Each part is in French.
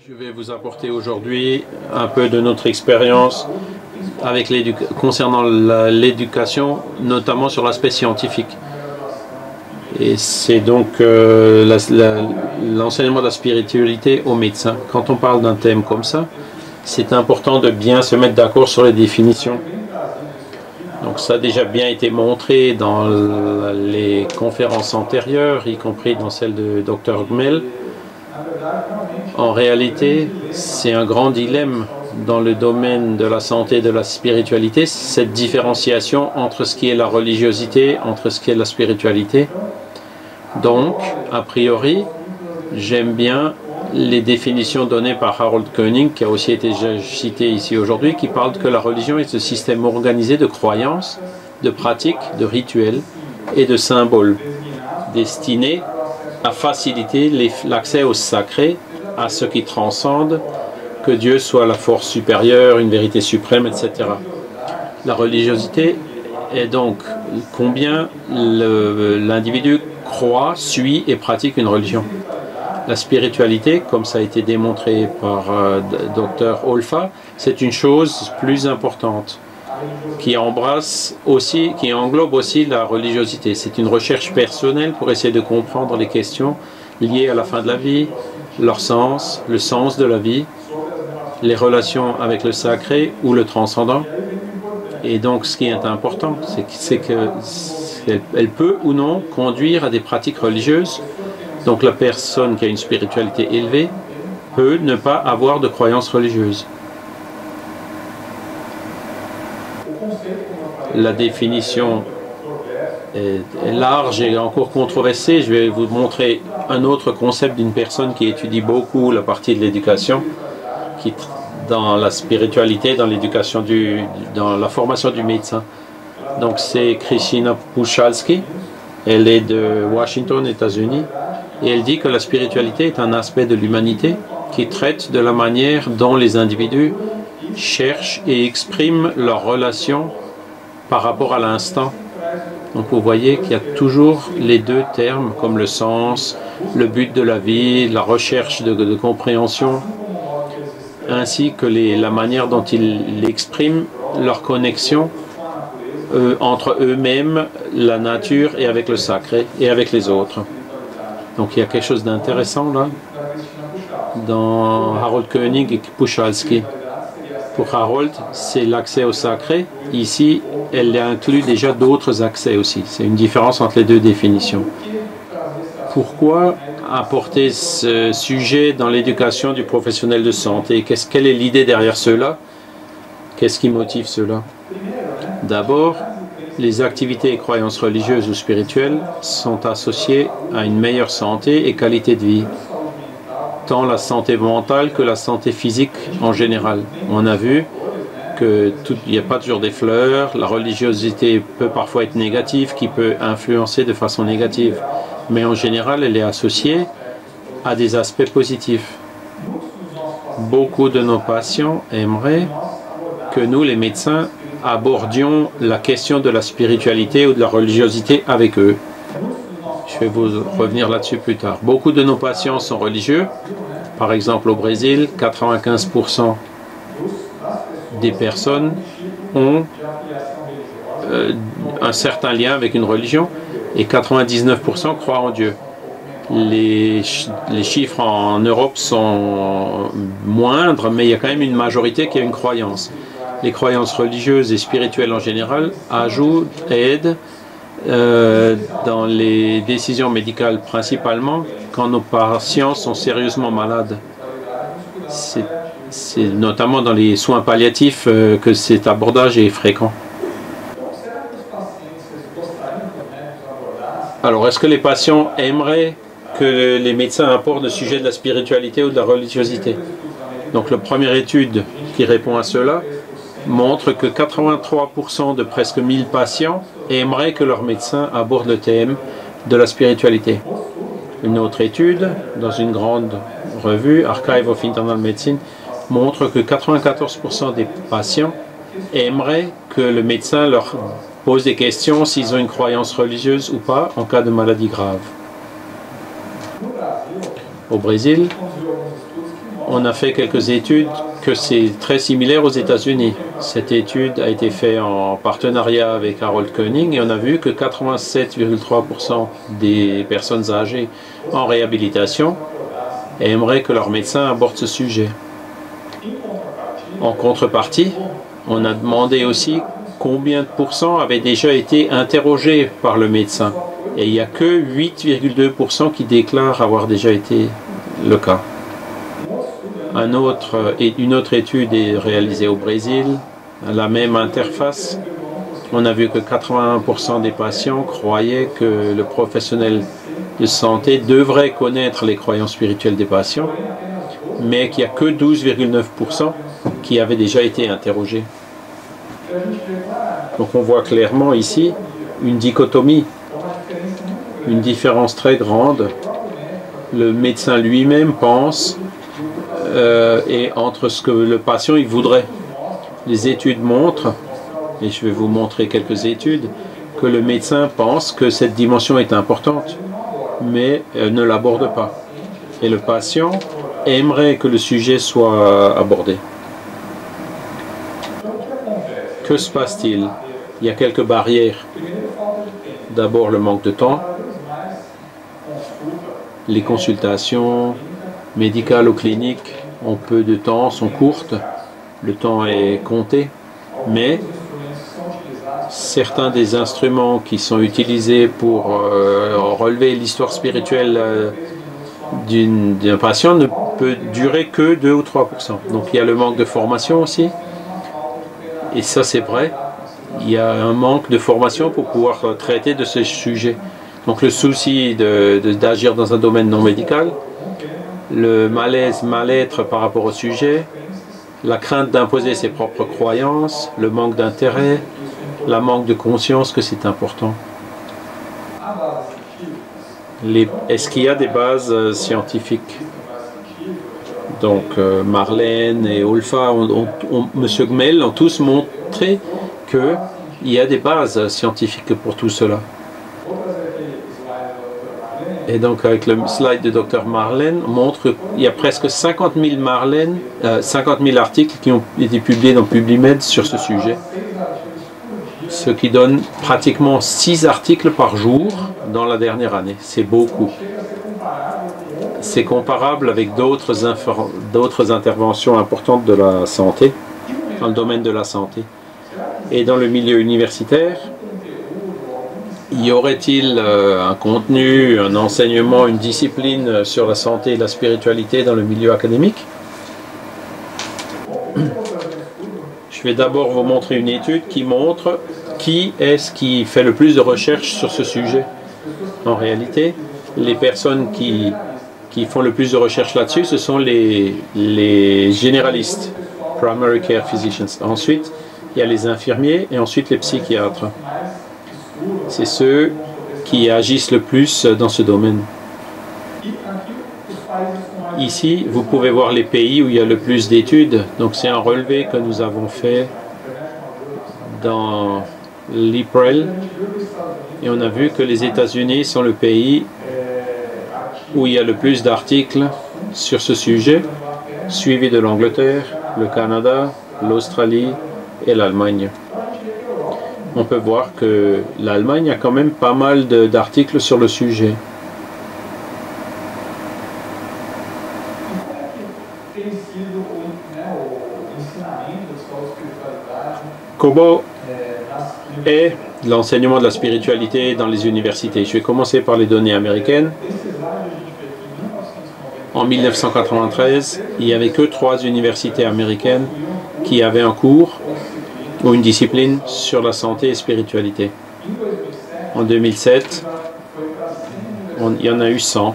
Je vais vous apporter aujourd'hui un peu de notre expérience concernant l'éducation, notamment sur l'aspect scientifique. Et c'est donc l'enseignement de la spiritualité aux médecins. Quand on parle d'un thème comme ça, c'est important de bien se mettre d'accord sur les définitions. Donc ça a déjà bien été montré dans les conférences antérieures, y compris dans celle de Dr Gmel. En réalité, c'est un grand dilemme dans le domaine de la santé et de la spiritualité, cette différenciation entre ce qui est la religiosité, entre ce qui est la spiritualité. Donc, a priori, j'aime bien les définitions données par Harold Koenig, qui a aussi été cité ici aujourd'hui, qui parle que la religion est ce système organisé de croyances, de pratiques, de rituels et de symboles, destinés à faciliter l'accès au sacré, à ce qui transcende, que Dieu soit la force supérieure, une vérité suprême, etc. La religiosité est donc combien l'individu croit, suit et pratique une religion. La spiritualité, comme ça a été démontré par Dr Olfa, c'est une chose plus importante qui englobe aussi la religiosité. C'est une recherche personnelle pour essayer de comprendre les questions liées à la fin de la vie, leur sens, le sens de la vie, les relations avec le sacré ou le transcendant. Et donc ce qui est important, c'est qu'elle peut ou non conduire à des pratiques religieuses. Donc la personne qui a une spiritualité élevée peut ne pas avoir de croyances religieuses. La définition est large et encore controversée. Je vais vous montrer un autre concept d'une personne qui étudie beaucoup la partie de l'éducation, qui dans la spiritualité, dans l'éducation, dans la formation du médecin. Donc c'est Christina Puchalski, elle est de Washington, États-Unis, et elle dit que la spiritualité est un aspect de l'humanité qui traite de la manière dont les individus cherchent et expriment leurs relations par rapport à l'instant. Donc vous voyez qu'il y a toujours les deux termes comme le sens, le but de la vie, la recherche de compréhension, ainsi que la manière dont ils expriment leur connexion entre eux-mêmes, la nature et avec le sacré et avec les autres. Donc il y a quelque chose d'intéressant là dans Harold Koenig et Puchalski. Pour Harold, c'est l'accès au sacré. Ici, elle inclut déjà d'autres accès aussi. C'est une différence entre les deux définitions. Pourquoi apporter ce sujet dans l'éducation du professionnel de santé? Quelle est l'idée derrière cela? Qu'est-ce qui motive cela? D'abord, les activités et croyances religieuses ou spirituelles sont associées à une meilleure santé et qualité de vie, tant la santé mentale que la santé physique en général. On a vu qu'il n'y a pas toujours des fleurs, la religiosité peut parfois être négative, qui peut influencer de façon négative, mais en général elle est associée à des aspects positifs. Beaucoup de nos patients aimeraient que nous, les médecins, abordions la question de la spiritualité ou de la religiosité avec eux. Je vais vous revenir là-dessus plus tard. Beaucoup de nos patients sont religieux. Par exemple, au Brésil, 95% des personnes ont un certain lien avec une religion et 99% croient en Dieu. Les chiffres en Europe sont moindres, mais il y a quand même une majorité qui a une croyance. Les croyances religieuses et spirituelles en général aident dans les décisions médicales, principalement quand nos patients sont sérieusement malades. C'est notamment dans les soins palliatifs que cet abordage est fréquent. Alors, est-ce que les patients aimeraient que les médecins abordent le sujet de la spiritualité ou de la religiosité? Donc, la première étude qui répond à cela montre que 83% de presque 1000 patients aimeraient que leur médecin aborde le thème de la spiritualité. Une autre étude, dans une grande revue, Archive of Internal Medicine, montre que 94% des patients aimeraient que le médecin leur pose des questions s'ils ont une croyance religieuse ou pas en cas de maladie grave. au Brésil. On a fait quelques études que c'est très similaire aux États-Unis. Cette étude a été faite en partenariat avec Harold Koenig et on a vu que 87,3% des personnes âgées en réhabilitation aimeraient que leur médecin aborde ce sujet. En contrepartie, on a demandé aussi combien de pourcents avaient déjà été interrogés par le médecin. Et il n'y a que 8,2% qui déclarent avoir déjà été le cas. Une autre étude est réalisée au Brésil, la même interface. On a vu que 81% des patients croyaient que le professionnel de santé devrait connaître les croyances spirituelles des patients, mais qu'il n'y a que 12,9% qui avaient déjà été interrogés. Donc on voit clairement ici une dichotomie, une différence très grande. Le médecin lui-même pense et entre ce que le patient il voudrait. Les études montrent, et je vais vous montrer quelques études, que le médecin pense que cette dimension est importante, mais ne l'aborde pas. Et le patient aimerait que le sujet soit abordé. Que se passe-t-il? Il y a quelques barrières. D'abord le manque de temps. Les consultations médicales ou cliniques ont peu de temps, sont courtes. Le temps est compté. Mais certains des instruments qui sont utilisés pour relever l'histoire spirituelle d'un patient ne peut durer que 2 ou 3%. Donc il y a le manque de formation aussi. Et ça c'est vrai. Il y a un manque de formation pour pouvoir traiter de ce sujet. Donc le souci d'agir dans un domaine non médical, le malaise, mal-être par rapport au sujet, la crainte d'imposer ses propres croyances, le manque d'intérêt, la manque de conscience que c'est important. Est-ce qu'il y a des bases scientifiques? Donc Marlène et Olfa, M. Gmel ont tous montré qu'il y a des bases scientifiques pour tout cela. Et donc avec le slide de Dr Marlène, montre qu'il y a presque 50 000 articles qui ont été publiés dans PubliMed sur ce sujet. Ce qui donne pratiquement 6 articles par jour dans la dernière année. C'est beaucoup. C'est comparable avec d'autres interventions importantes de la santé, dans le domaine de la santé. Et dans le milieu universitaire, y aurait-il un contenu, un enseignement, une discipline sur la santé et la spiritualité dans le milieu académique? Je vais d'abord vous montrer une étude qui montre qui est-ce qui fait le plus de recherches sur ce sujet. En réalité, les personnes qui font le plus de recherches là-dessus, ce sont les généralistes, primary care physicians. Ensuite, il y a les infirmiers et ensuite les psychiatres. C'est ceux qui agissent le plus dans ce domaine. Ici, vous pouvez voir les pays où il y a le plus d'études. Donc c'est un relevé que nous avons fait dans l'IPREL. Et on a vu que les États-Unis sont le pays où il y a le plus d'articles sur ce sujet, suivi de l'Angleterre, le Canada, l'Australie et l'Allemagne. On peut voir que l'Allemagne a quand même pas mal d'articles sur le sujet. Comment est l'enseignement de la spiritualité dans les universités? Je vais commencer par les données américaines. En 1993, il n'y avait que 3 universités américaines qui avaient un cours ou une discipline sur la santé et spiritualité. En 2007, il y en a eu 100.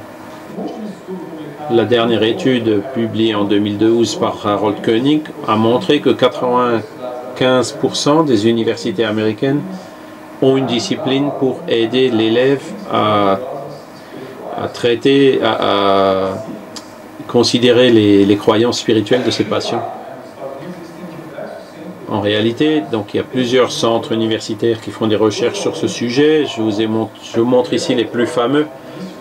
La dernière étude publiée en 2012 par Harold Koenig a montré que 95% des universités américaines ont une discipline pour aider l'élève à traiter, à considérer les croyances spirituelles de ses patients. En réalité, donc il y a plusieurs centres universitaires qui font des recherches sur ce sujet. Je vous montre ici les plus fameux.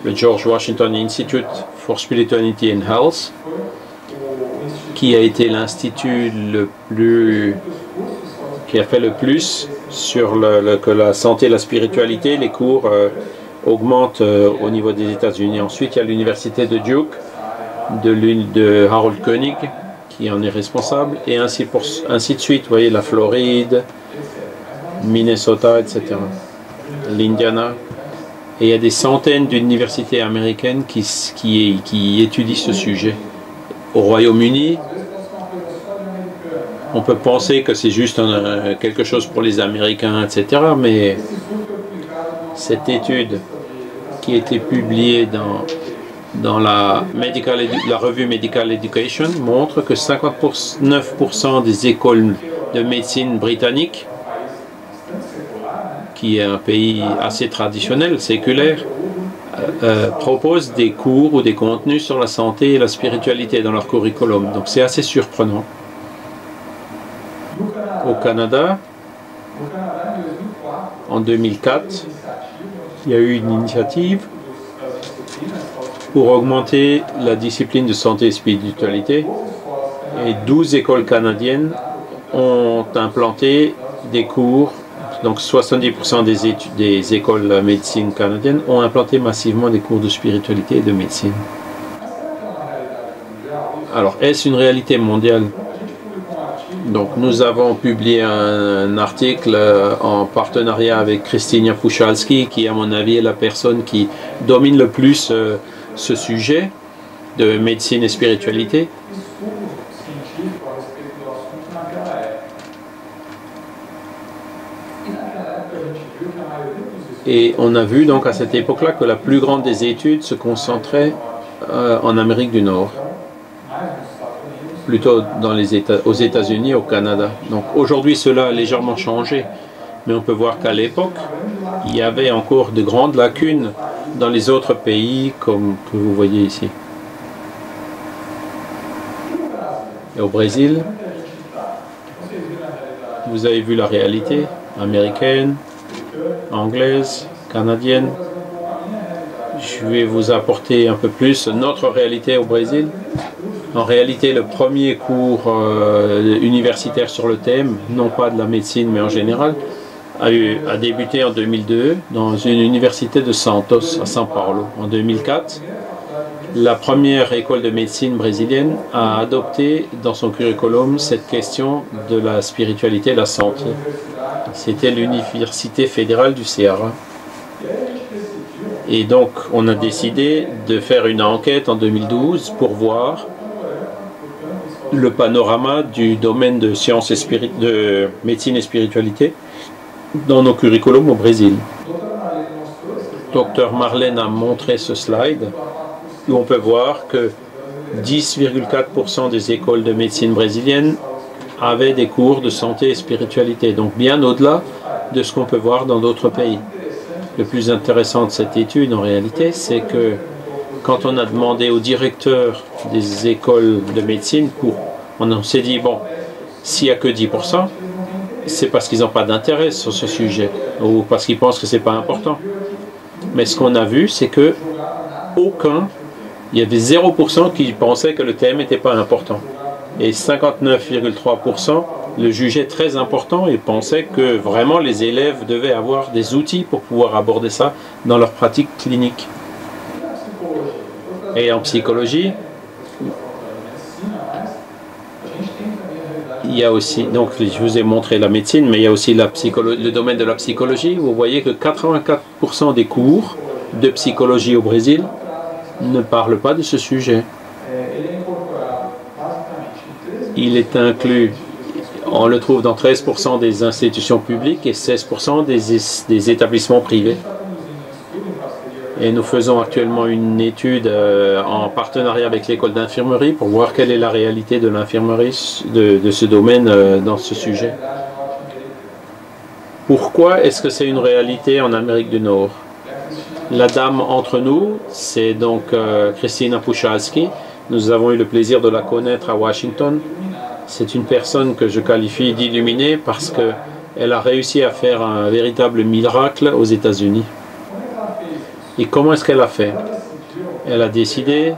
Le George Washington Institute for Spirituality and Health, qui a été l'institut qui a fait le plus sur que la santé et la spiritualité, les cours augmentent au niveau des États-Unis. Ensuite, il y a l'université de Duke, de Harold Koenig, qui en est responsable, et ainsi de suite. Vous voyez, la Floride, Minnesota, etc. L'Indiana. Et il y a des centaines d'universités américaines qui étudient ce sujet. Au Royaume-Uni, on peut penser que c'est juste quelque chose pour les Américains, etc. Mais cette étude qui a été publiée dans la revue Medical Education montre que 59% des écoles de médecine britanniques, qui est un pays assez traditionnel, séculaire, proposent des cours ou des contenus sur la santé et la spiritualité dans leur curriculum. Donc c'est assez surprenant. Au Canada, en 2004, il y a eu une initiative pour augmenter la discipline de santé et spiritualité, et 12 écoles canadiennes ont implanté des cours. Donc 70% des écoles de médecine canadiennes ont implanté massivement des cours de spiritualité et de médecine. Alors, est-ce une réalité mondiale? Donc nous avons publié un article en partenariat avec Krystyna Puchalski, qui à mon avis est la personne qui domine le plus ce sujet de médecine et spiritualité. Et on a vu donc à cette époque-là que la plus grande des études se concentrait en Amérique du Nord, plutôt aux États-Unis, au Canada. Donc aujourd'hui cela a légèrement changé, mais on peut voir qu'à l'époque, il y avait encore de grandes lacunes dans les autres pays, comme que vous voyez ici. Et au Brésil, vous avez vu la réalité américaine, anglaise, canadienne. Je vais vous apporter un peu plus notre réalité au Brésil. En réalité, le premier cours universitaire sur le thème, non pas de la médecine mais en général, a débuté en 2002 dans une université de Santos à São Paulo. En 2004, la première école de médecine brésilienne a adopté dans son curriculum cette question de la spiritualité et la santé. C'était l'Université fédérale du Ceará. Et donc, on a décidé de faire une enquête en 2012 pour voir le panorama du domaine de sciences et de médecine et spiritualité dans nos curriculums au Brésil. Dr Marlène a montré ce slide où on peut voir que 10,4% des écoles de médecine brésiliennes avaient des cours de santé et spiritualité, donc bien au-delà de ce qu'on peut voir dans d'autres pays. Le plus intéressant de cette étude, en réalité, c'est que quand on a demandé aux directeurs des écoles de médecine, on s'est dit, bon, s'il n'y a que 10%, c'est parce qu'ils n'ont pas d'intérêt sur ce sujet, ou parce qu'ils pensent que ce n'est pas important. Mais ce qu'on a vu, c'est que il y avait 0% qui pensaient que le thème n'était pas important. Et 59,3% le jugeaient très important et pensaient que vraiment les élèves devaient avoir des outils pour pouvoir aborder ça dans leur pratique clinique. Et en psychologie, il y a aussi, donc je vous ai montré la médecine, mais il y a aussi le domaine de la psychologie. Vous voyez que 84% des cours de psychologie au Brésil ne parlent pas de ce sujet. Il est inclus, on le trouve dans 13% des institutions publiques et 16% des établissements privés. Et nous faisons actuellement une étude en partenariat avec l'école d'infirmerie pour voir quelle est la réalité de l'infirmerie, de ce domaine dans ce sujet. Pourquoi est-ce que c'est une réalité en Amérique du Nord? La dame entre nous, c'est donc Krystyna Puchalski. Nous avons eu le plaisir de la connaître à Washington. C'est une personne que je qualifie d'illuminée parce qu'elle a réussi à faire un véritable miracle aux États-Unis. Et comment est-ce qu'elle a fait? Elle a décidé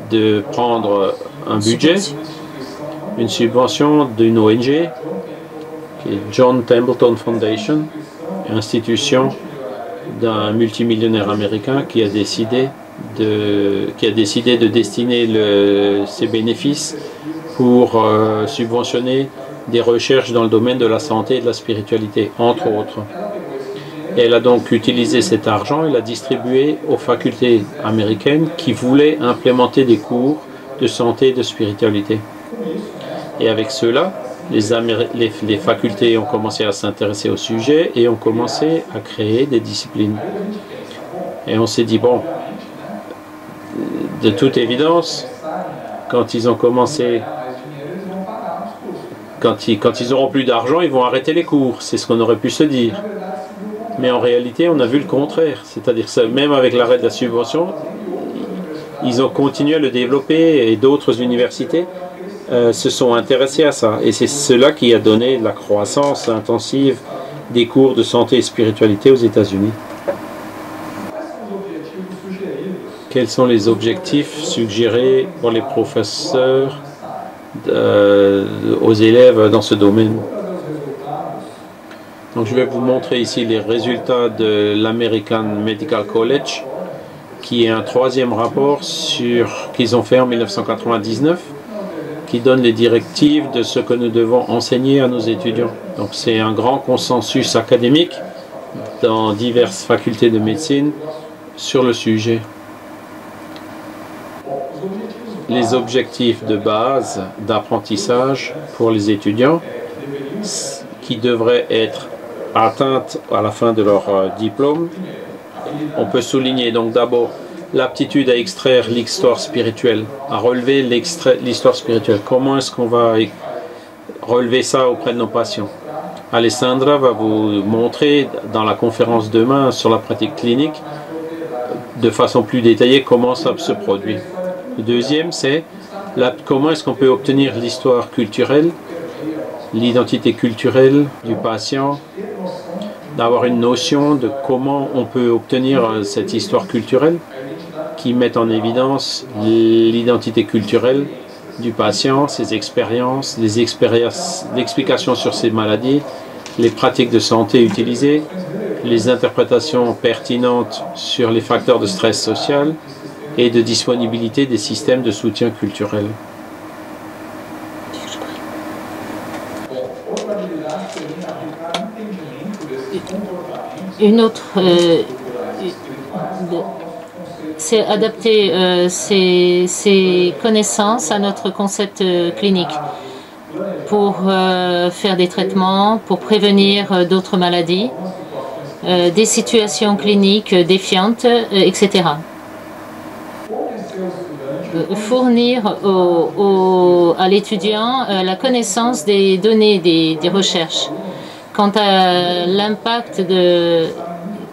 de prendre un budget, une subvention d'une ONG, qui est John Templeton Foundation, institution d'un multimillionnaire américain qui a décidé de destiner ses bénéfices pour subventionner des recherches dans le domaine de la santé et de la spiritualité, entre autres. Et elle a donc utilisé cet argent et l'a distribué aux facultés américaines qui voulaient implémenter des cours de santé et de spiritualité. Et avec cela, les facultés ont commencé à s'intéresser au sujet et ont commencé à créer des disciplines. Et on s'est dit, bon, de toute évidence, quand ils ont commencé, quand ils auront plus d'argent, ils vont arrêter les cours. C'est ce qu'on aurait pu se dire. Mais en réalité, on a vu le contraire. C'est-à-dire que même avec l'arrêt de la subvention, ils ont continué à le développer et d'autres universités se sont intéressés à ça. Et c'est cela qui a donné la croissance intensive des cours de santé et spiritualité aux États-Unis. Quels sont les objectifs suggérés pour les professeurs aux élèves dans ce domaine? Donc, je vais vous montrer ici les résultats de l'American Medical College, qui est un troisième rapport qu'ils ont fait en 1999, qui donne les directives de ce que nous devons enseigner à nos étudiants. Donc, c'est un grand consensus académique dans diverses facultés de médecine sur le sujet. Les objectifs de base d'apprentissage pour les étudiants qui devraient être atteintes à la fin de leur diplôme. On peut souligner donc d'abord l'aptitude à extraire l'histoire spirituelle, à relever l'histoire spirituelle. Comment est-ce qu'on va relever ça auprès de nos patients? Alessandra va vous montrer dans la conférence demain sur la pratique clinique de façon plus détaillée comment ça se produit. Le deuxième, c'est comment est-ce qu'on peut obtenir l'histoire culturelle, l'identité culturelle du patient, d'avoir une notion de comment on peut obtenir cette histoire culturelle qui met en évidence l'identité culturelle du patient, ses expériences, l'explication sur ses maladies, les pratiques de santé utilisées, les interprétations pertinentes sur les facteurs de stress social et de disponibilité des systèmes de soutien culturel. Une autre, c'est adapter ces connaissances à notre concept clinique pour faire des traitements, pour prévenir d'autres maladies, des situations cliniques défiantes, etc. Fournir à l'étudiant la connaissance des données des recherches. Quant à l'impact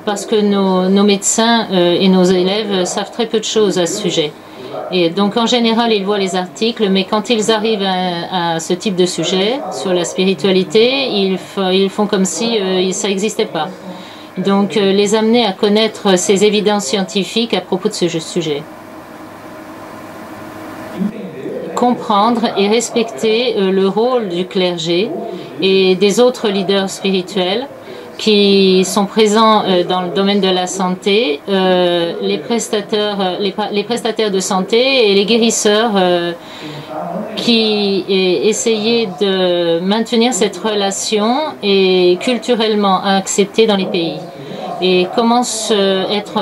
parce que nos médecins et nos élèves savent très peu de choses à ce sujet. Et donc en général, ils voient les articles, mais quand ils arrivent à ce type de sujet, sur la spiritualité, ils font comme si ça n'existait pas. Donc les amener à connaître ces évidences scientifiques à propos de ce sujet. Comprendre et respecter le rôle du clergé et des autres leaders spirituels qui sont présents dans le domaine de la santé, les prestataires de santé et les guérisseurs qui essayaient de maintenir cette relation et culturellement acceptée dans les pays. Et comment être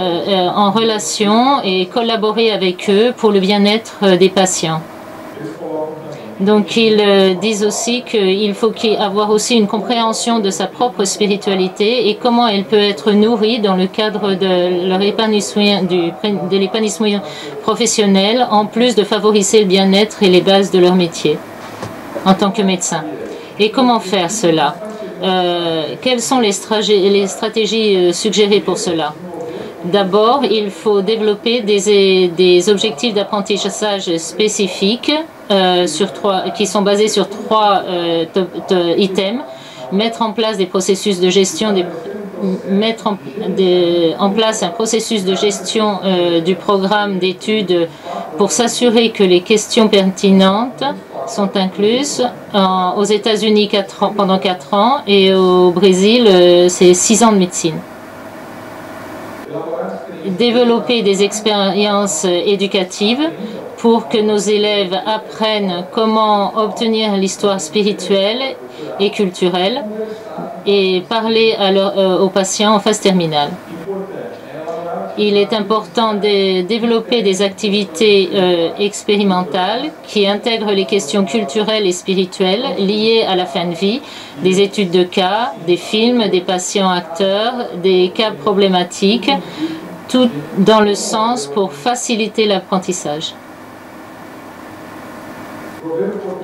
en relation et collaborer avec eux pour le bien-être des patients. Donc ils disent aussi qu'il faut avoir aussi une compréhension de sa propre spiritualité et comment elle peut être nourrie dans le cadre de leur épanouissement, de l'épanouissement professionnel, en plus de favoriser le bien-être et les bases de leur métier en tant que médecin. Et comment faire cela? Quelles sont les stratégies suggérées pour cela? D'abord, il faut développer des objectifs d'apprentissage spécifiques qui sont basés sur 3 items. Mettre en place des processus de gestion, mettre en place un processus de gestion du programme d'études pour s'assurer que les questions pertinentes sont incluses aux États-Unis pendant 4 ans et au Brésil, c'est 6 ans de médecine. Développer des expériences éducatives pour que nos élèves apprennent comment obtenir l'histoire spirituelle et culturelle et parler aux patients en phase terminale. Il est important de développer des activités expérimentales qui intègrent les questions culturelles et spirituelles liées à la fin de vie, des études de cas, des films, des patients acteurs, des cas problématiques, tout dans le sens pour faciliter l'apprentissage.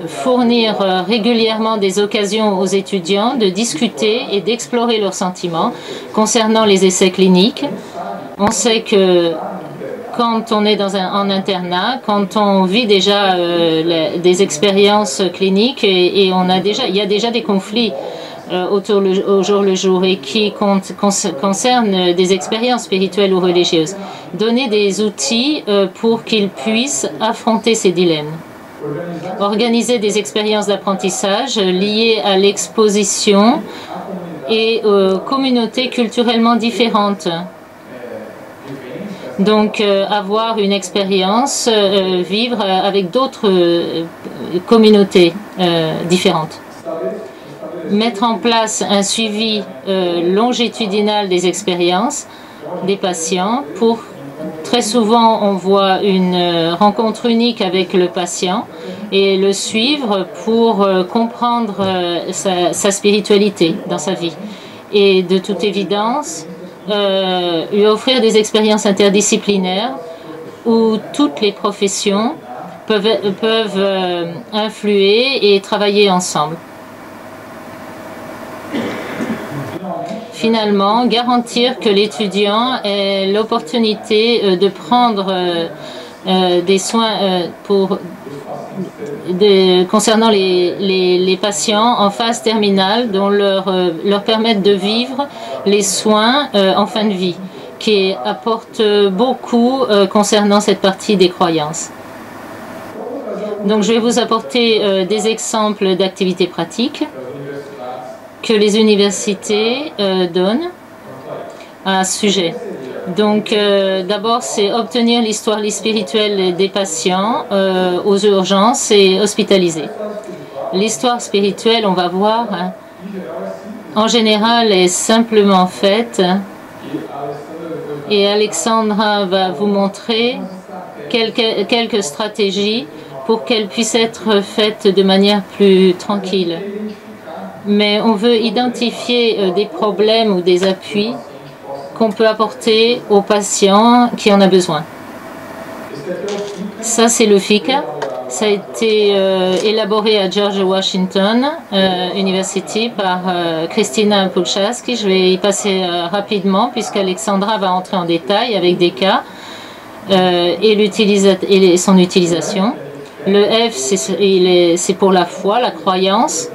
Fournir régulièrement des occasions aux étudiants de discuter et d'explorer leurs sentiments concernant les essais cliniques. On sait que quand on est en internat, quand on vit déjà des expériences cliniques et il y a déjà des conflits au jour le jour et qui concernent des expériences spirituelles ou religieuses. Donner des outils pour qu'ils puissent affronter ces dilemmes. Organiser des expériences d'apprentissage liées à l'exposition et aux communautés culturellement différentes. Donc, avoir une expérience, vivre avec d'autres communautés différentes. Mettre en place un suivi longitudinal des expériences des patients. Très souvent, on voit une rencontre unique avec le patient et le suivre pour comprendre sa spiritualité dans sa vie. Et de toute évidence, lui offrir des expériences interdisciplinaires où toutes les professions peuvent influer et travailler ensemble. Finalement, garantir que l'étudiant ait l'opportunité de prendre des soins concernant les patients en phase terminale dont leur permettent de vivre les soins en fin de vie, qui apporte beaucoup concernant cette partie des croyances. Donc, je vais vous apporter des exemples d'activités pratiques que les universités donnent à ce sujet. Donc, d'abord, c'est obtenir l'histoire spirituelle des patients aux urgences et hospitalisés. L'histoire spirituelle, on va voir, en général, est simplement faite. Et Alexandra va vous montrer quelques stratégies pour qu'elle puisse être faite de manière plus tranquille. Mais on veut identifier des problèmes ou des appuis qu'on peut apporter aux patients qui en a besoin. Ça, c'est le FICA. Ça a été élaboré à George Washington University par Christina Pulchaski. Je vais y passer rapidement puisqu'Alexandra va entrer en détail avec des cas et son utilisation. Le F, c'est pour la foi, la croyance.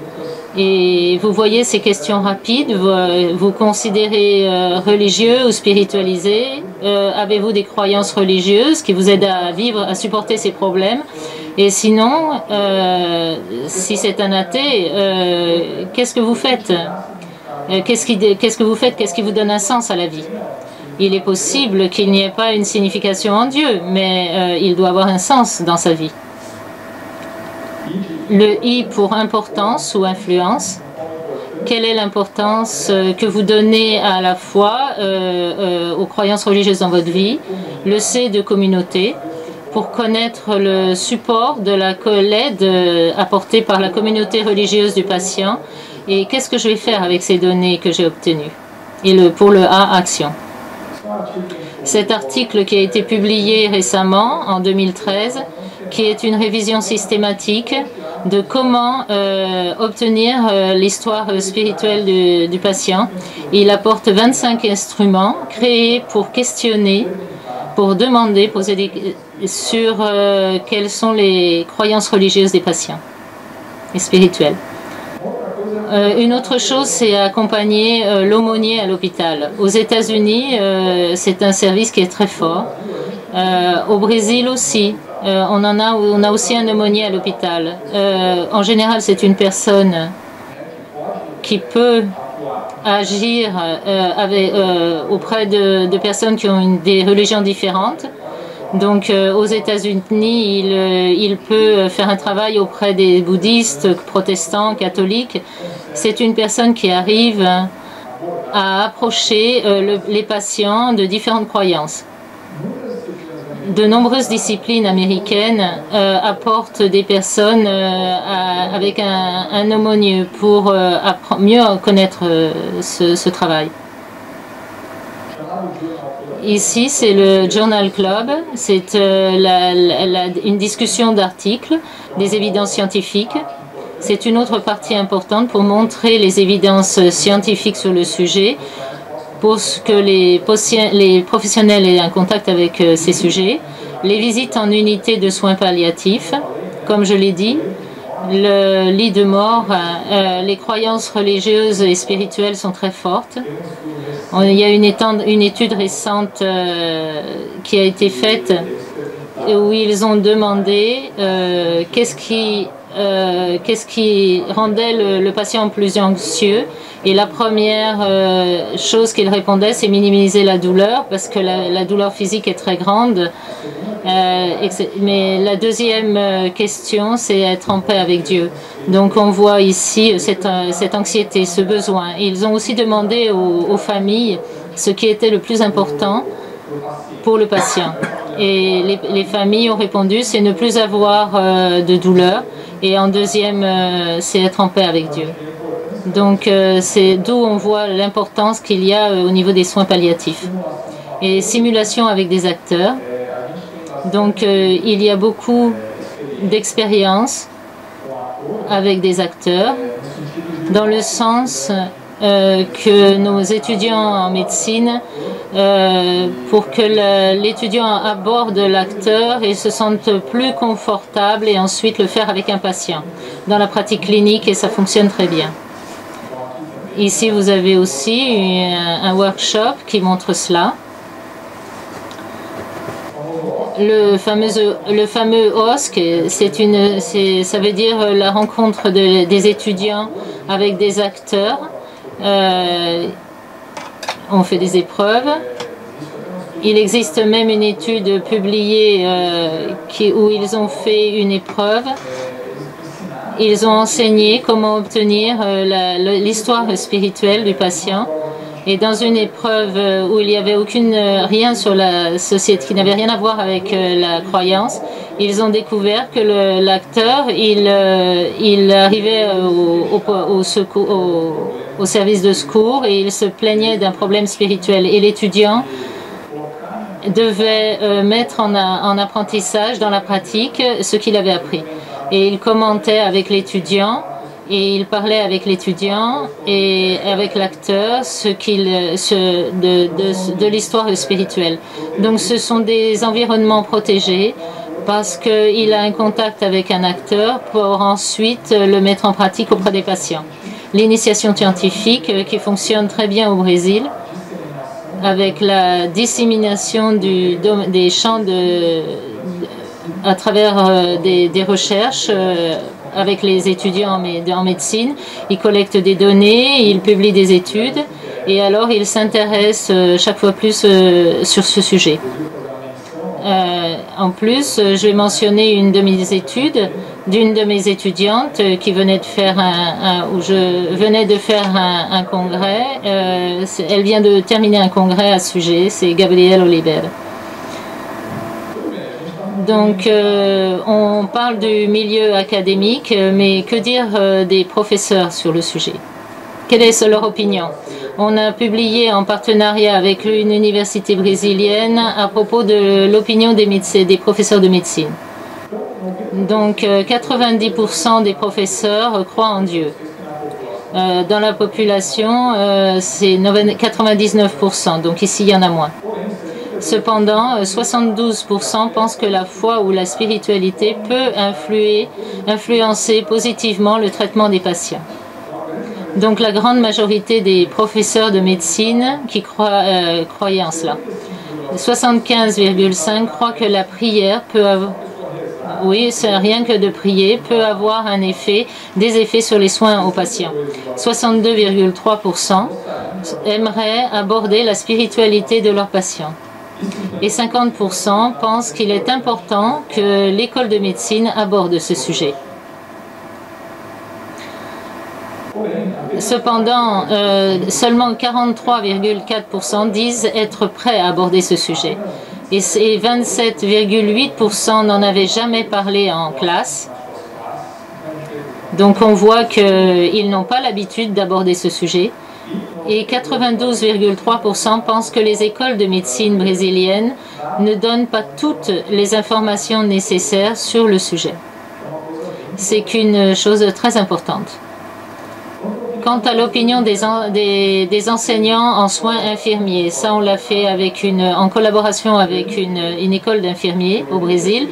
Et vous voyez ces questions rapides, vous considérez religieux ou spiritualisé, avez-vous des croyances religieuses qui vous aident à vivre, à supporter ces problèmes? Et sinon, si c'est un athée, qu'est-ce que vous faites? Qu'est-ce que vous faites? Qu'est-ce qui vous donne un sens à la vie? Il est possible qu'il n'y ait pas une signification en Dieu, mais il doit avoir un sens dans sa vie. Le I pour importance ou influence. Quelle est l'importance que vous donnez à la foi, aux croyances religieuses dans votre vie? Le C de communauté, pour connaître le support de l'aide apportée par la communauté religieuse du patient. Et qu'est-ce que je vais faire avec ces données que j'ai obtenues? Et pour le A, action. Cet article qui a été publié récemment, en 2013, qui est une révision systématique de comment obtenir l'histoire spirituelle du patient. Il apporte 25 instruments créés pour questionner, pour demander, poser sur quelles sont les croyances religieuses des patients et spirituelles. Une autre chose, c'est accompagner l'aumônier à l'hôpital. Aux États-Unis, c'est un service qui est très fort. Au Brésil aussi. On a aussi un aumônier à l'hôpital. En général, c'est une personne qui peut agir auprès de personnes qui ont des religions différentes. Donc aux États-Unis, il peut faire un travail auprès des bouddhistes, protestants, catholiques. C'est une personne qui arrive à approcher les patients de différentes croyances. De nombreuses disciplines américaines apportent des personnes avec un aumônier pour mieux connaître ce travail. Ici, c'est le Journal Club. C'est une discussion d'articles, des évidences scientifiques. C'est une autre partie importante pour montrer les évidences scientifiques sur le sujet, pour que les professionnels aient un contact avec ces sujets. Les visites en unité de soins palliatifs, comme je l'ai dit, le lit de mort, les croyances religieuses et spirituelles sont très fortes. Il y a une étude récente qui a été faite où ils ont demandé qu'est-ce qui rendait le patient plus anxieux. Et la première chose qu'ils répondaient, c'est minimiser la douleur, parce que la douleur physique est très grande. Mais la deuxième question, c'est être en paix avec Dieu. Donc on voit ici cette anxiété, ce besoin. Ils ont aussi demandé aux familles ce qui était le plus important pour le patient. Et les familles ont répondu, c'est ne plus avoir de douleur. Et en deuxième, c'est être en paix avec Dieu. Donc c'est d'où on voit l'importance qu'il y a au niveau des soins palliatifs. Et simulation avec des acteurs. Donc il y a beaucoup d'expériences avec des acteurs, dans le sens que nos étudiants en médecine, pour que l'étudiant aborde l'acteur et se sente plus confortable, et ensuite le faire avec un patient dans la pratique clinique, et ça fonctionne très bien. Ici, vous avez aussi un workshop qui montre cela. Le fameux OSC, ça veut dire la rencontre des étudiants avec des acteurs. On fait des épreuves. Il existe même une étude publiée où ils ont fait une épreuve. Ils ont enseigné comment obtenir l'histoire spirituelle du patient. Et dans une épreuve où il n'y avait rien sur la société, qui n'avait rien à voir avec la croyance, ils ont découvert que l'acteur, il arrivait au service de secours et il se plaignait d'un problème spirituel. Et l'étudiant devait mettre en apprentissage, dans la pratique, ce qu'il avait appris. Et il commentait avec l'étudiant. Et il parlait avec l'étudiant et avec l'acteur de l'histoire spirituelle. Donc ce sont des environnements protégés parce qu'il a un contact avec un acteur pour ensuite le mettre en pratique auprès des patients. L'initiation scientifique qui fonctionne très bien au Brésil, avec la dissémination des champs à travers des recherches avec les étudiants en médecine. Ils collectent des données, ils publient des études et alors ils s'intéressent chaque fois plus sur ce sujet. En plus, je vais mentionner une de mes études d'une de mes étudiantes qui venait de faire je venais de faire un congrès. Elle vient de terminer un congrès à ce sujet, c'est Gabrielle Oliver. Donc, on parle du milieu académique, mais que dire des professeurs sur le sujet? Quelle est leur opinion? On a publié en partenariat avec une université brésilienne à propos de l'opinion des professeurs de médecine. Donc, 90% des professeurs croient en Dieu. Dans la population, c'est 99%, donc ici, il y en a moins. Cependant, 72% pensent que la foi ou la spiritualité peut influencer positivement le traitement des patients. Donc la grande majorité des professeurs de médecine qui croyaient en cela. 75,5% croient que la prière Oui, c'est rien que de prier peut avoir des effets sur les soins aux patients. 62,3% aimeraient aborder la spiritualité de leurs patients. Et 50% pensent qu'il est important que l'école de médecine aborde ce sujet. Cependant, seulement 43,4% disent être prêts à aborder ce sujet. Et 27,8% n'en avaient jamais parlé en classe. Donc on voit qu'ils n'ont pas l'habitude d'aborder ce sujet. Et 92,3% pensent que les écoles de médecine brésiliennes ne donnent pas toutes les informations nécessaires sur le sujet. C'est qu'une chose très importante. Quant à l'opinion des enseignants en soins infirmiers, ça on l'a fait en collaboration avec une école d'infirmiers au Brésil,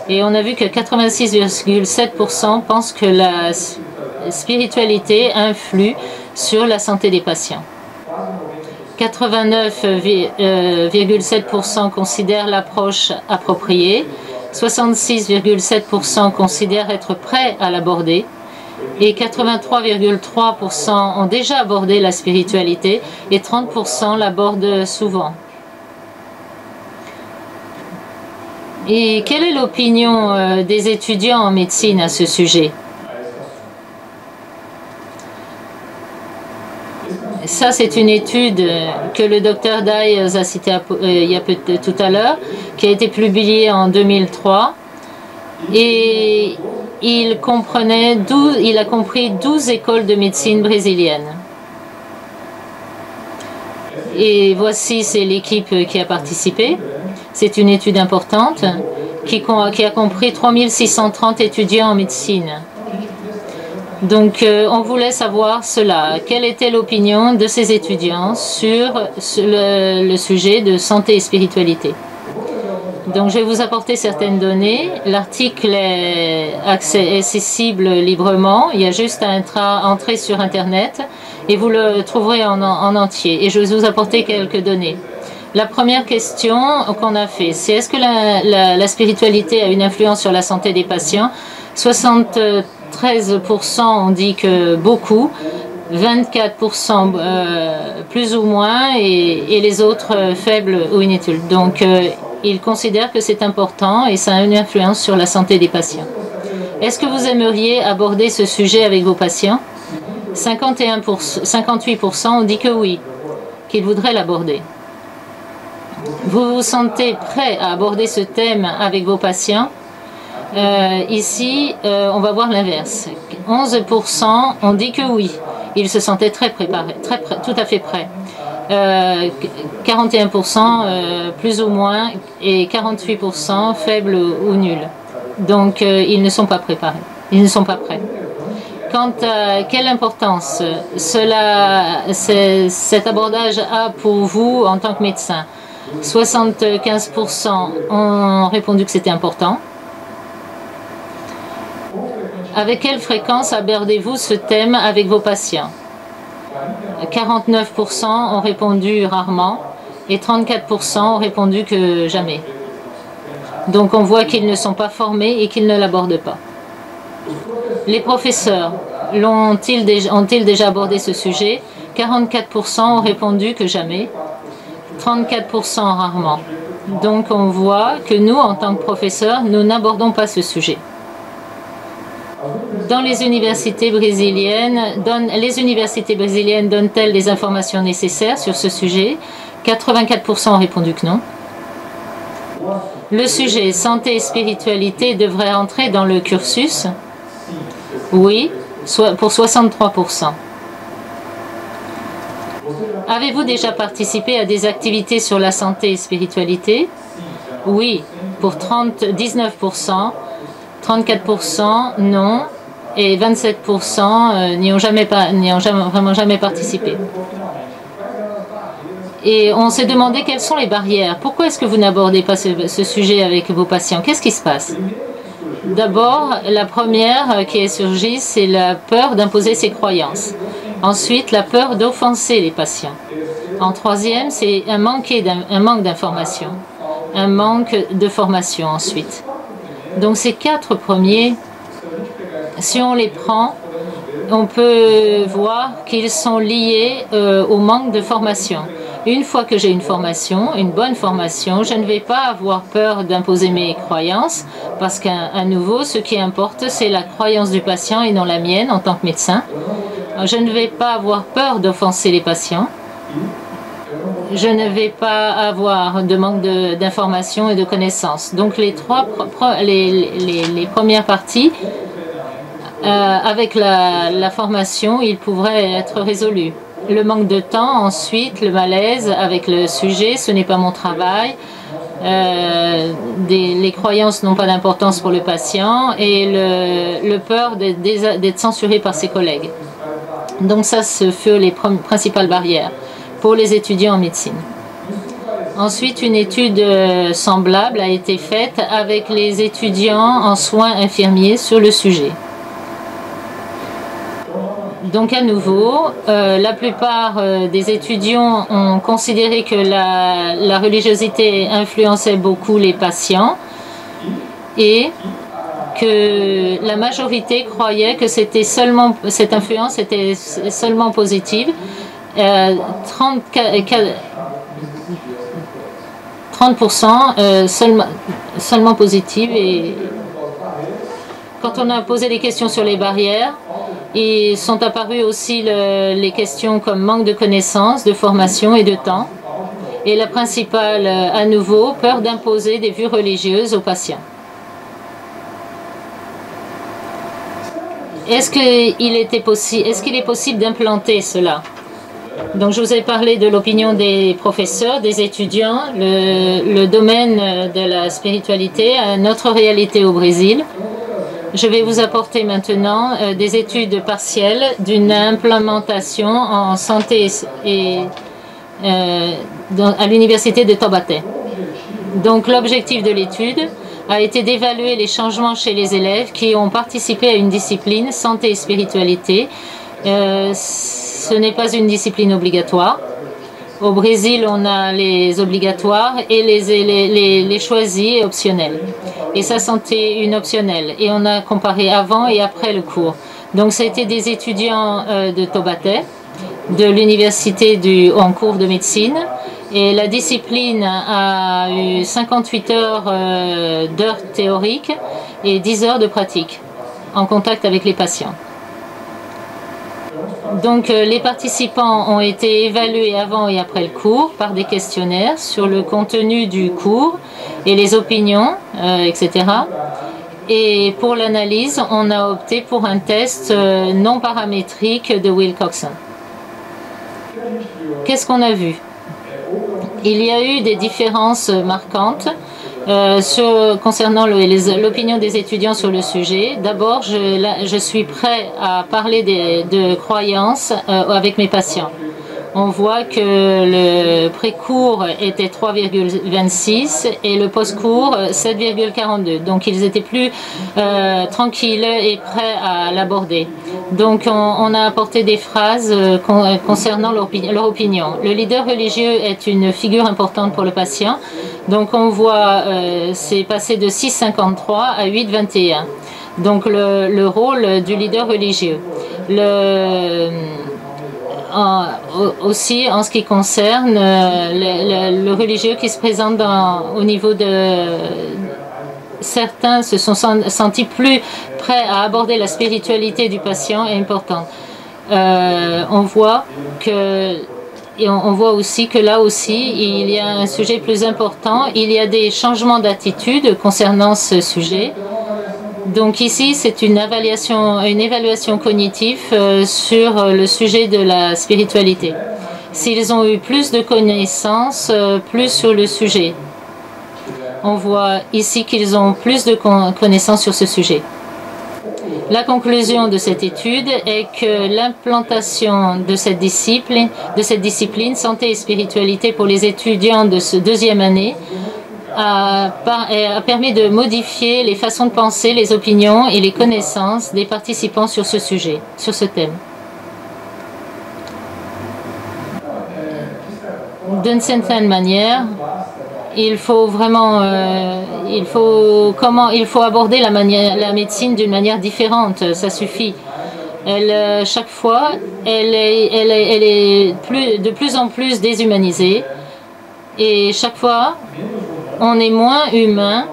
et on a vu que 86,7% pensent que la spiritualité influe sur la santé des patients. 89,7% considèrent l'approche appropriée, 66,7% considèrent être prêts à l'aborder, et 83,3% ont déjà abordé la spiritualité et 30% l'abordent souvent. Et quelle est l'opinion des étudiants en médecine à ce sujet? Ça, c'est une étude que le docteur Dai a citée il y a tout à l'heure, qui a été publiée en 2003. Et il a compris 12 écoles de médecine brésiliennes. Et voici, c'est l'équipe qui a participé. C'est une étude importante qui a compris 3630 étudiants en médecine. Donc, on voulait savoir cela. Quelle était l'opinion de ces étudiants sur le sujet de santé et spiritualité? Donc, je vais vous apporter certaines données. L'article est accessible librement. Il y a juste à entrer sur Internet et vous le trouverez en entier. Et je vais vous apporter quelques données. La première question qu'on a fait, c'est est-ce que la spiritualité a une influence sur la santé des patients? 73% ont dit que beaucoup, 24% plus ou moins, et les autres faibles ou inutiles. Donc, ils considèrent que c'est important et ça a une influence sur la santé des patients. Est-ce que vous aimeriez aborder ce sujet avec vos patients? 58% ont dit que oui, qu'ils voudraient l'aborder. Vous vous sentez prêt à aborder ce thème avec vos patients? Ici, on va voir l'inverse. 11% ont dit que oui, ils se sentaient très préparés, tout à fait prêts. 41% plus ou moins et 48% faibles ou nuls. Donc ils ne sont pas préparés, ils ne sont pas prêts. Quant à quelle importance cet abordage a pour vous en tant que médecin, 75% ont répondu que c'était important. Avec quelle fréquence abordez-vous ce thème avec vos patients? 49% ont répondu rarement et 34% ont répondu que jamais. Donc on voit qu'ils ne sont pas formés et qu'ils ne l'abordent pas. Les professeurs ont-ils déjà abordé ce sujet? 44% ont répondu que jamais, 34% rarement. Donc on voit que nous, en tant que professeurs, nous n'abordons pas ce sujet. Dans les universités brésiliennes, donnent-elles des informations nécessaires sur ce sujet? 84% ont répondu que non. Le sujet santé et spiritualité devrait entrer dans le cursus? Oui, pour 63%. Avez-vous déjà participé à des activités sur la santé et spiritualité? Oui, pour 19%, 34% non, et 27% n'y ont vraiment jamais participé. Et on s'est demandé quelles sont les barrières. Pourquoi est-ce que vous n'abordez pas ce sujet avec vos patients? Qu'est-ce qui se passe? D'abord, la première qui est surgie, c'est la peur d'imposer ses croyances. Ensuite, la peur d'offenser les patients. En troisième, c'est un manque d'information, un manque de formation ensuite. Donc ces 4 premiers, si on les prend, on peut voir qu'ils sont liés au manque de formation. Une fois que j'ai une formation, une bonne formation, je ne vais pas avoir peur d'imposer mes croyances parce qu'à nouveau, ce qui importe, c'est la croyance du patient et non la mienne en tant que médecin. Je ne vais pas avoir peur d'offenser les patients. Je ne vais pas avoir de manque d'informations et de connaissances. Donc les premières parties, avec la formation, ils pourraient être résolus. Le manque de temps, ensuite, le malaise avec le sujet, ce n'est pas mon travail. Les croyances n'ont pas d'importance pour le patient et le peur d'être censuré par ses collègues. Donc ça, ce furent les principales barrières pour les étudiants en médecine. Ensuite, une étude semblable a été faite avec les étudiants en soins infirmiers sur le sujet. Donc à nouveau, la plupart des étudiants ont considéré que la religiosité influençait beaucoup les patients et que la majorité croyait que cette influence était seulement positive. 30% seulement positive. Et quand on a posé des questions sur les barrières, et sont apparues aussi les questions comme manque de connaissances, de formation et de temps. Et la principale, à nouveau, peur d'imposer des vues religieuses aux patients. Est-ce qu'il est possible d'implanter cela? Donc je vous ai parlé de l'opinion des professeurs, des étudiants, le domaine de la spiritualité, notre réalité au Brésil. Je vais vous apporter maintenant des études partielles d'une implémentation en santé à l'université de Taubaté. Donc l'objectif de l'étude a été d'évaluer les changements chez les élèves qui ont participé à une discipline santé et spiritualité. Ce n'est pas une discipline obligatoire. Au Brésil, on a les obligatoires et les choisis et optionnels. Et ça, c'était une optionnelle. Et on a comparé avant et après le cours. Donc, c'était des étudiants de Taubaté, de l'université en cours de médecine. Et la discipline a eu 58 heures d'heures théoriques et 10 heures de pratique en contact avec les patients. Donc les participants ont été évalués avant et après le cours par des questionnaires sur le contenu du cours et les opinions, etc. Et pour l'analyse, on a opté pour un test non paramétrique de Wilcoxon. Qu'est-ce qu'on a vu? Il y a eu des différences marquantes concernant l'opinion des étudiants sur le sujet. D'abord, je suis prêt à parler de croyances avec mes patients. On voit que le pré-cours était 3,26 et le post-cours 7,42. Donc ils étaient plus tranquilles et prêts à l'aborder. Donc on a apporté des phrases concernant leur opinion. Le leader religieux est une figure importante pour le patient. Donc on voit c'est passé de 6,53 à 8,21. Donc le rôle du leader religieux. Aussi en ce qui concerne le religieux qui se présente au niveau de certains se sont sentis plus prêts à aborder la spiritualité du patient est importante. On voit aussi que là aussi il y a un sujet plus important, il y a des changements d'attitude concernant ce sujet. Donc ici, c'est une évaluation cognitive sur le sujet de la spiritualité. S'ils ont eu plus de connaissances, plus sur le sujet. On voit ici qu'ils ont plus de connaissances sur ce sujet. La conclusion de cette étude est que l'implantation de cette discipline santé et spiritualité pour les étudiants de ce deuxième année a permis de modifier les façons de penser, les opinions et les connaissances des participants sur ce sujet, sur ce thème. D'une certaine manière, il faut vraiment, il faut aborder la médecine d'une manière différente. Ça suffit. Chaque fois, elle est de plus en plus déshumanisée. Et chaque fois, on est moins humain.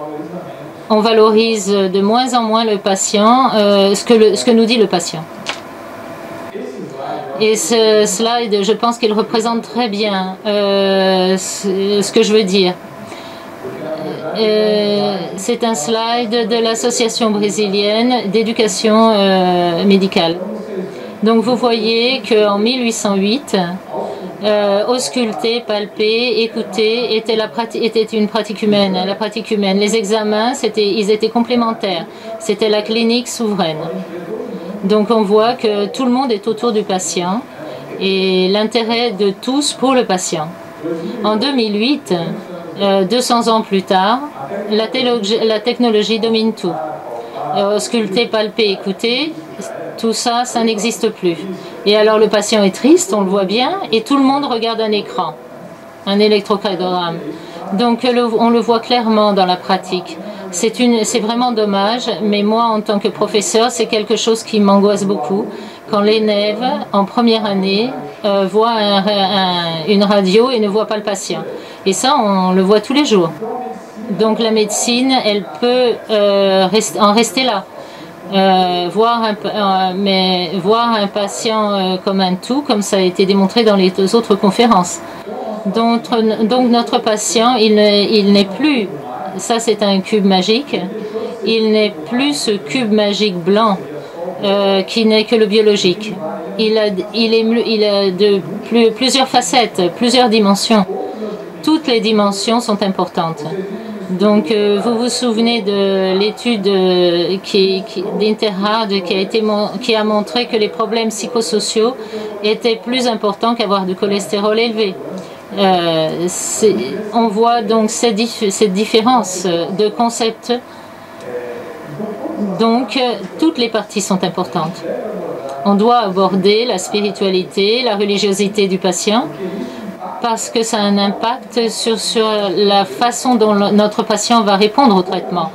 On valorise de moins en moins le patient, ce que nous dit le patient. Et ce slide, je pense qu'il représente très bien ce que je veux dire. C'est un slide de l'Association brésilienne d'éducation médicale. Donc vous voyez qu'en 1808, ausculter, palper, écouter était une pratique humaine. La pratique humaine, les examens, ils étaient complémentaires. C'était la clinique souveraine. Donc on voit que tout le monde est autour du patient et l'intérêt de tous pour le patient. En 2008, 200 ans plus tard, la technologie domine tout. Ausculter, palper, écouter, tout ça, ça n'existe plus. Et alors le patient est triste, on le voit bien, et tout le monde regarde un écran, un électrocardiogramme. Donc on le voit clairement dans la pratique. C'est vraiment dommage, mais moi en tant que professeur, c'est quelque chose qui m'angoisse beaucoup. Quand l'élève, en première année, voit une radio et ne voit pas le patient. Et ça, on le voit tous les jours. Donc la médecine, elle peut en rester là. Voir un patient comme un tout, comme ça a été démontré dans les deux autres conférences. Donc notre patient, il n'est plus, ça c'est un cube magique, il n'est plus ce cube magique blanc qui n'est que le biologique. Il a plusieurs facettes, plusieurs dimensions. Toutes les dimensions sont importantes. Donc, vous vous souvenez de l'étude d'Interhard qui a montré que les problèmes psychosociaux étaient plus importants qu'avoir du cholestérol élevé. On voit donc cette différence de concept. Donc, toutes les parties sont importantes. On doit aborder la spiritualité, la religiosité du patient, parce que ça a un impact sur la façon dont notre patient va répondre au traitement.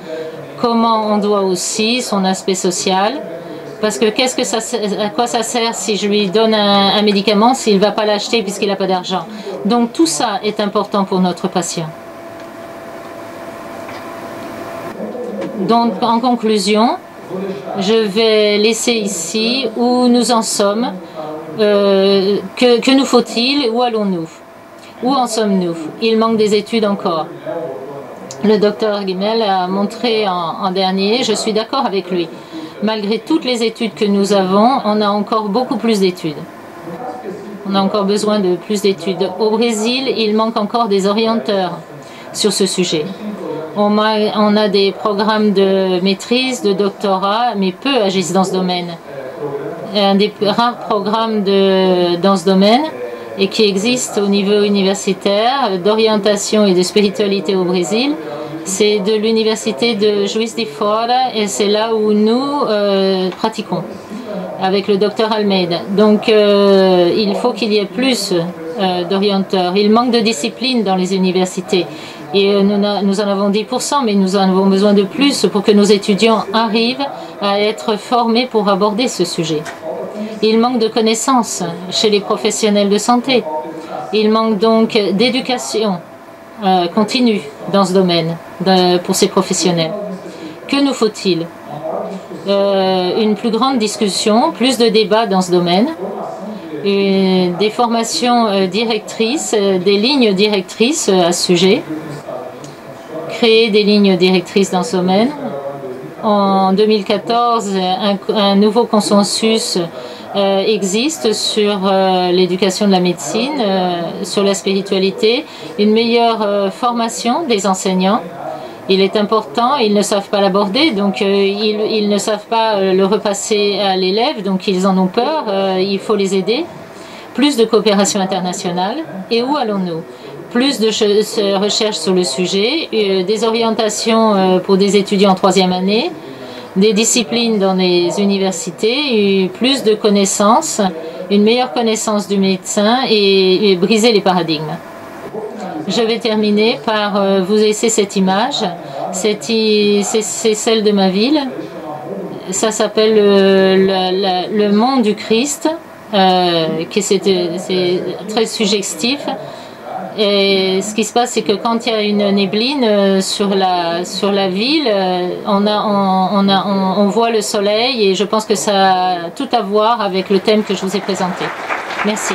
Comment on doit aussi son aspect social, parce que à quoi ça sert si je lui donne un médicament s'il ne va pas l'acheter puisqu'il n'a pas d'argent. Donc tout ça est important pour notre patient. Donc en conclusion, je vais laisser ici où nous en sommes, que nous faut-il, où allons-nous? Où en sommes-nous? Il manque des études encore. Le docteur Guimel a montré en dernier, je suis d'accord avec lui. Malgré toutes les études que nous avons, on a encore beaucoup plus d'études. On a encore besoin de plus d'études. Au Brésil, il manque encore des orienteurs sur ce sujet. On a des programmes de maîtrise, de doctorat, mais peu agissent dans ce domaine. Un des rares programmes dans ce domaine et qui existe au niveau universitaire d'orientation et de spiritualité au Brésil, c'est de l'université de Juiz de Fora et c'est là où nous pratiquons avec le docteur Almeida. Donc il faut qu'il y ait plus d'orienteurs. Il manque de discipline dans les universités et nous en avons 10%, mais nous en avons besoin de plus pour que nos étudiants arrivent à être formés pour aborder ce sujet. Il manque de connaissances chez les professionnels de santé. Il manque donc d'éducation continue dans ce domaine pour ces professionnels. Que nous faut-il? Une plus grande discussion, plus de débats dans ce domaine, des formations directrices, des lignes directrices à ce sujet, créer des lignes directrices dans ce domaine. En 2014, un nouveau consensus existe sur l'éducation de la médecine, sur la spiritualité, une meilleure formation des enseignants. Il est important, ils ne savent pas l'aborder, donc ils ne savent pas le repasser à l'élève, donc ils en ont peur, il faut les aider. Plus de coopération internationale. Et où allons-nous? Plus de recherches sur le sujet, des orientations pour des étudiants en troisième année, des disciplines dans les universités, plus de connaissances, une meilleure connaissance du médecin et briser les paradigmes. Je vais terminer par vous laisser cette image. C'est celle de ma ville. Ça s'appelle le mont du Christ, c'est très suggestif. Et ce qui se passe, c'est que quand il y a une néblina sur la ville, on voit le soleil, et je pense que ça a tout à voir avec le thème que je vous ai présenté. Merci.